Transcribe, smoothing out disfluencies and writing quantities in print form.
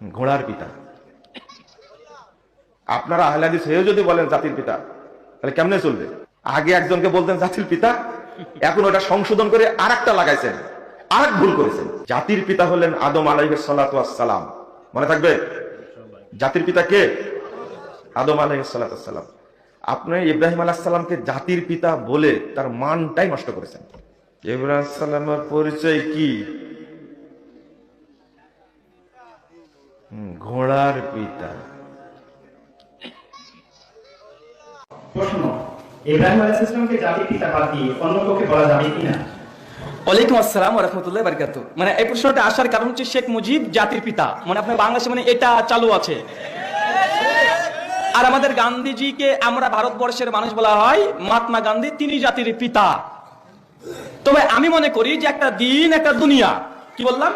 ঘোড়ার পিতা। আপনারা আহলে হাদিস হয়েও যদি বলেন জাতির পিতা, তাহলে কেমনে চলবে? আগে একজনকে বলতেন জাতির পিতা, এখন ওটা সংশোধন করে আরেকটা লাগাইছেন, আরেক ভুল করেছেন। জাতির পিতা হলেন আদম আলাইহিস সালাতু ওয়াস সালাম। মনে থাকবে, জাতির পিতা কে? আদম আলাইহিস সালাতু ওয়াস সালাম। আপনি ইব্রাহিম আলাইহিস সালামকে জাতির পিতা বলে তার মানটাই নষ্ট করেছেন। ইব্রাহিম আলাইহিস সালামের পরিচয় কি? ঘোড়ার পিতা। প্রশ্ন, ইব্রাহিম আলাইহিস সালামকে জাতির পিতা বাদ দিয়ে অন্য কাউকে বলা যাবে কিনা? ওয়ালাইকুম আসসালাম ওয়া রাহমাতুল্লাহি ওয়া বারাকাতুহু। মানে এই প্রশ্নটা আসার কারণ হচ্ছে শেখ মুজিব জাতির পিতা, মানে আপনার বাংলাদেশে মানে এটা চালু আছে। আর আমাদের গান্ধীজিকে আমরা ভারতবর্ষের মানুষ বলা হয় মহাত্মা গান্ধী, তিনি জাতির পিতা। তবে আমি মনে করি যে একটা দিন একটা দুনিয়া, কি বললাম?